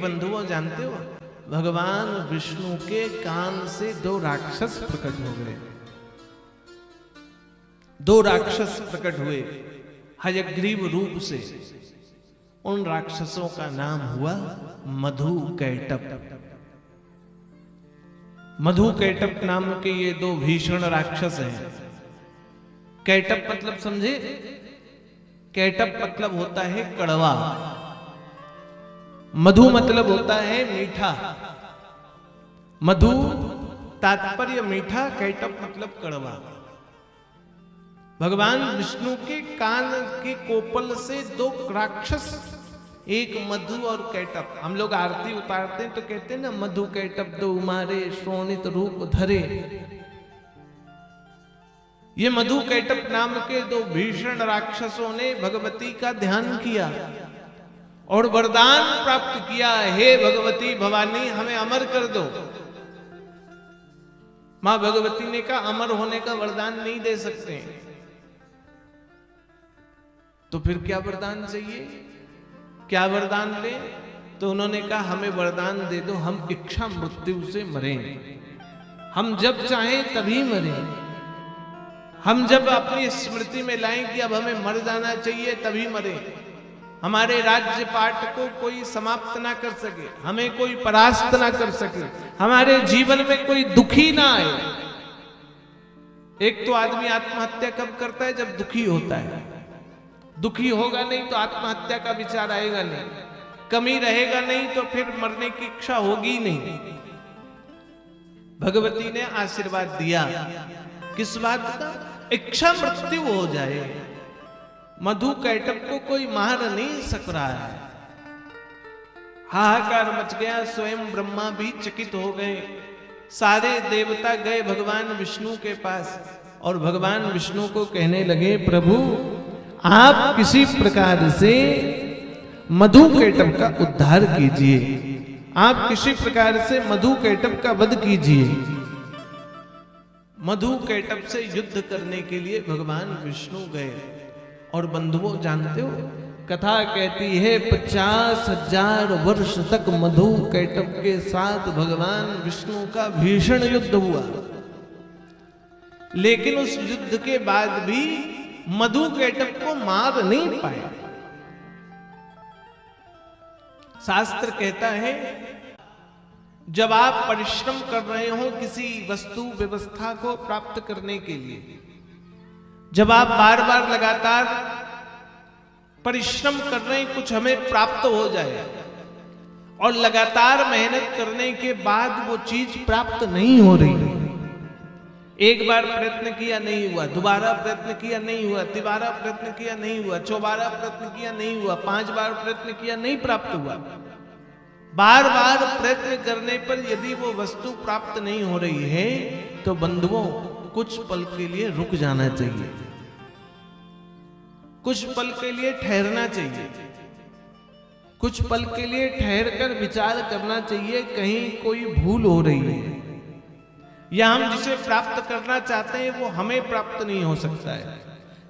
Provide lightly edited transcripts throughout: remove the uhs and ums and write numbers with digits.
बंधुओं जानते हो, भगवान विष्णु के कान से दो राक्षस प्रकट हो गए। दो राक्षस प्रकट हुए हयग्रीव रूप से। उन राक्षसों का नाम हुआ मधु कैटप। मधु कैटप नाम के ये दो भीषण राक्षस हैं। कैटप मतलब समझे? कैटप मतलब होता है कड़वा, मधु मतलब होता है मीठा। मधु तात्पर्य मीठा, कैटप मतलब कड़वा। भगवान विष्णु के कान के कोपल से दो राक्षस, एक मधु और कैटप। हम लोग आरती उतारते हैं तो कहते हैं ना, मधु कैटप दो उमारे शोणित रूप धरे। ये मधु कैटप नाम के दो भीषण राक्षसों ने भगवती का ध्यान किया और वरदान प्राप्त किया, हे भगवती भवानी हमें अमर कर दो। मां भगवती ने कहा अमर होने का वरदान नहीं दे सकते, तो फिर क्या वरदान चाहिए? क्या वरदान ले? तो उन्होंने कहा हमें वरदान दे दो, हम इच्छा मृत्यु से मरें, हम जब चाहें तभी मरें। हम जब अपनी स्मृति में लाएं कि अब हमें मर जाना चाहिए तभी मरें। हमारे राज्य पाठ को कोई समाप्त ना कर सके, हमें कोई परास्त ना कर सके, हमारे जीवन में कोई दुखी ना आए। एक तो आदमी आत्महत्या कब करता है? जब दुखी होता है। दुखी होगा नहीं तो आत्महत्या का विचार आएगा नहीं, कमी रहेगा नहीं तो फिर मरने की इच्छा होगी नहीं। भगवती ने आशीर्वाद दिया, किस बात का? इच्छा मृत्यु हो जाए। मधु कैटप को कोई मार नहीं सक रहा है। हाहाकार मच गया, स्वयं ब्रह्मा भी चकित हो गए। सारे देवता गए भगवान विष्णु के पास और भगवान विष्णु को कहने लगे, प्रभु आप किसी प्रकार से मधु कैटप का उद्धार कीजिए, आप किसी प्रकार से मधु कैटप का वध कीजिए। मधु कैटप से युद्ध करने के लिए भगवान विष्णु गए। और बंधुओं जानते हो, कथा कहती है 50,000 वर्ष तक मधु कैटप के साथ भगवान विष्णु का भीषण युद्ध हुआ। लेकिन उस युद्ध के बाद भी मधु कैटप को मार नहीं पाए। शास्त्र कहता है, जब आप परिश्रम कर रहे हो किसी वस्तु व्यवस्था को प्राप्त करने के लिए, जब आप बार बार लगातार परिश्रम कर रहे हैं कुछ हमें प्राप्त हो जाए, और लगातार मेहनत करने के बाद वो चीज प्राप्त नहीं हो रही, एक बार प्रयत्न किया नहीं हुआ, दोबारा प्रयत्न किया नहीं हुआ, तिबारा प्रयत्न किया नहीं हुआ, चौबारा प्रयत्न किया नहीं हुआ, 5 बार प्रयत्न किया नहीं प्राप्त हुआ, बार बार प्रयत्न करने पर यदि वो वस्तु प्राप्त नहीं हो रही है, तो बंधुओं कुछ पल के लिए रुक जाना चाहिए, कुछ पल के लिए ठहरना चाहिए, कुछ पल के लिए ठहर कर विचार करना चाहिए, कहीं कोई भूल हो रही है, या हम जिसे प्राप्त करना चाहते हैं वो हमें प्राप्त नहीं हो सकता है,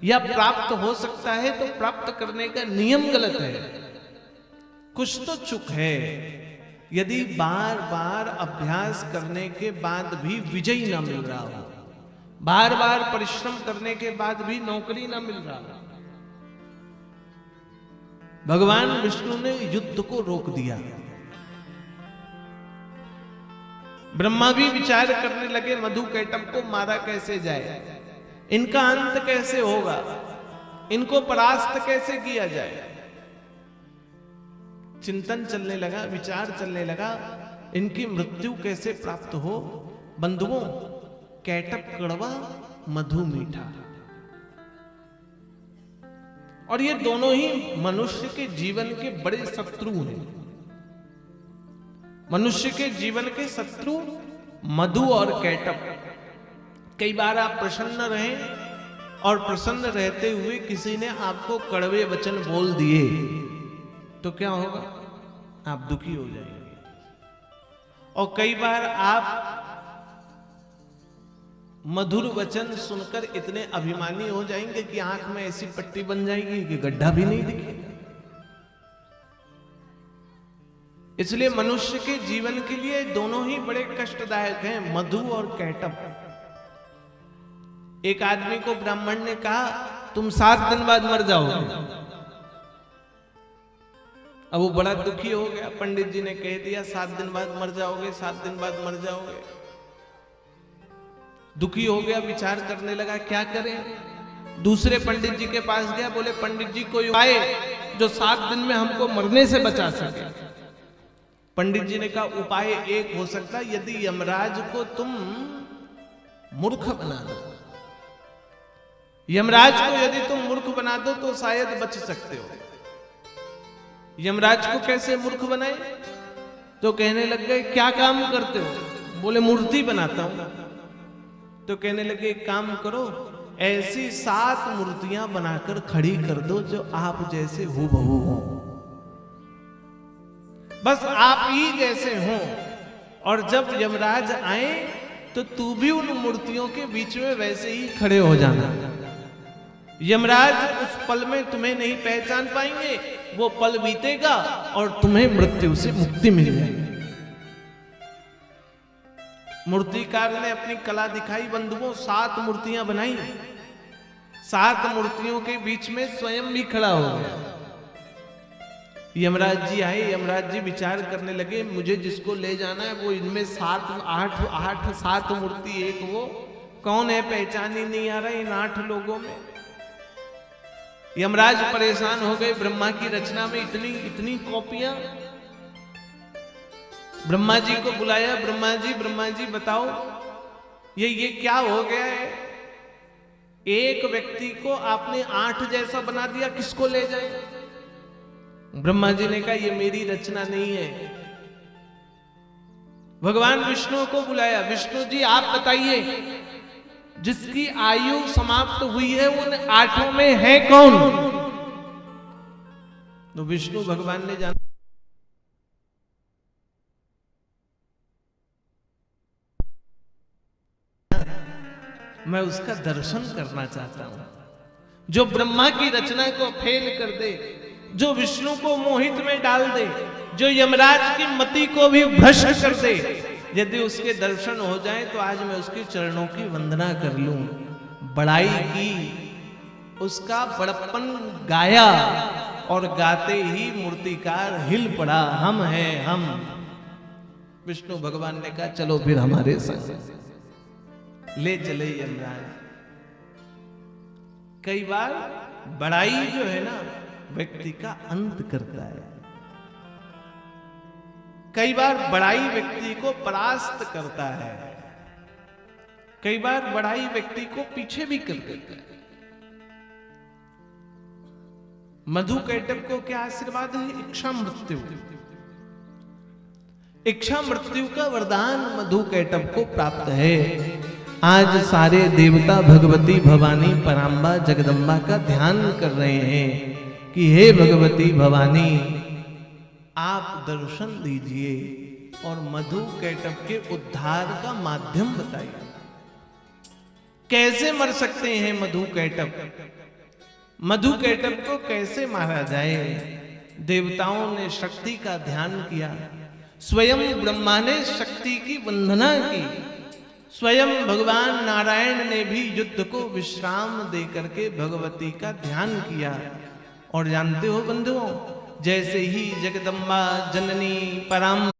या प्राप्त हो सकता है तो प्राप्त करने का नियम गलत है, कुछ तो चूक है। यदि बार बार अभ्यास करने के बाद भी विजय ना मिल रहा हो, बार बार परिश्रम करने के बाद भी नौकरी ना मिल रहा हो, भगवान विष्णु ने युद्ध को रोक दिया। ब्रह्मा भी विचार करने लगे, मधु कैटप को मारा कैसे जाए, इनका अंत कैसे होगा, इनको परास्त कैसे किया जाए। चिंतन चलने लगा, विचार चलने लगा, इनकी मृत्यु कैसे प्राप्त हो। बंधुओं, कैटप कड़वा, मधु मीठा, और ये दोनों ही मनुष्य के जीवन के बड़े शत्रु हैं। मनुष्य के जीवन के शत्रु मधु और कैटप। कई बार आप प्रसन्न रहे और प्रसन्न रहते हुए किसी ने आपको कड़वे वचन बोल दिए तो क्या होगा? आप दुखी हो जाएंगे। और कई बार आप मधुर वचन सुनकर इतने अभिमानी हो जाएंगे कि आंख में ऐसी पट्टी बन जाएगी कि गड्ढा भी नहीं दिखेगा। इसलिए मनुष्य के जीवन के लिए दोनों ही बड़े कष्टदायक हैं, मधु और कैटभ। एक आदमी को ब्राह्मण ने कहा तुम 7 दिन बाद मर जाओगे। अब वो बड़ा दुखी हो गया। पंडित जी ने कह दिया 7 दिन बाद मर जाओगे, 7 दिन बाद मर जाओगे। दुखी हो गया, विचार करने लगा क्या करें। दूसरे पंडित जी के पास गया, बोले पंडित जी कोई उपाय जो 7 दिन में हमको मरने से बचा सके। पंडित जी ने कहा उपाय एक हो सकता है, यदि यमराज को तुम मूर्ख बना दो। यमराज को यदि तुम मूर्ख बना दो तो शायद बच सकते हो। यमराज को कैसे मूर्ख बनाए? तो कहने लग गए क्या काम करते हो? बोले मूर्ति बनाता हूं। तो कहने लगे एक काम करो, ऐसी 7 मूर्तियां बनाकर खड़ी कर दो जो आप जैसे हूबहू हो, बस आप ही जैसे हो। और जब यमराज आए तो तू भी उन मूर्तियों के बीच में वैसे ही खड़े हो जाना। यमराज उस पल में तुम्हें नहीं पहचान पाएंगे, वो पल बीतेगा और तुम्हें मृत्यु से मुक्ति मिल जाएगी। मूर्तिकार ने अपनी कला दिखाई, बंधुओं 7 मूर्तियां बनाई। 7 मूर्तियों के बीच में स्वयं भी खड़ा हो गया। यमराज जी आए, यमराज जी विचार करने लगे मुझे जिसको ले जाना है वो इनमें 7 मूर्ति एक वो कौन है, पहचान ही नहीं आ रहा इन 8 लोगों में। यमराज परेशान हो गए, ब्रह्मा की रचना में इतनी कॉपियां। ब्रह्मा जी को बुलाया, ब्रह्मा जी बताओ ये क्या हो गया है? एक व्यक्ति को आपने 8 जैसा बना दिया, किसको ले जाए? ब्रह्मा जी ने कहा ये मेरी रचना नहीं है। भगवान विष्णु को बुलाया, विष्णु जी आप बताइए जिसकी आयु समाप्त हुई है उन 8 में है कौन? तो विष्णु भगवान ने जाना मैं उसका दर्शन करना चाहता हूं, जो ब्रह्मा की रचना को फेल कर दे, जो विष्णु को मोहित में डाल दे, जो यमराज की मति को भी भ्रष्ट कर दे। यदि उसके दर्शन हो जाए तो आज मैं उसके चरणों की वंदना कर लूं। बड़ाई की, उसका बड़प्पन गाया और गाते ही मूर्तिकार हिल पड़ा, हम हैं हम। विष्णु भगवान ने कहा चलो फिर हमारे संग ले चले यमराज। कई बार बड़ाई जो है ना व्यक्ति का अंत करता है, कई बार बड़ाई व्यक्ति को परास्त करता है, कई बार बड़ाई व्यक्ति को पीछे भी कर देता है। मधु कैटभ को क्या आशीर्वाद है? इच्छा मृत्यु। इच्छा मृत्यु का वरदान मधु कैटभ को प्राप्त है। आज सारे देवता भगवती भवानी परांबा जगदम्बा का ध्यान कर रहे हैं कि हे भगवती भवानी आप दर्शन दीजिए और मधु कैटभ के उद्धार का माध्यम बताइए। कैसे मर सकते हैं मधु कैटभ? मधु कैटभ को कैसे मारा जाए? देवताओं ने शक्ति का ध्यान किया, स्वयं ब्रह्मा ने शक्ति की वंदना की, स्वयं भगवान नारायण ने भी युद्ध को विश्राम दे करके भगवती का ध्यान किया। और जानते हो बंधुओं, जैसे ही जगदम्बा जननी पराम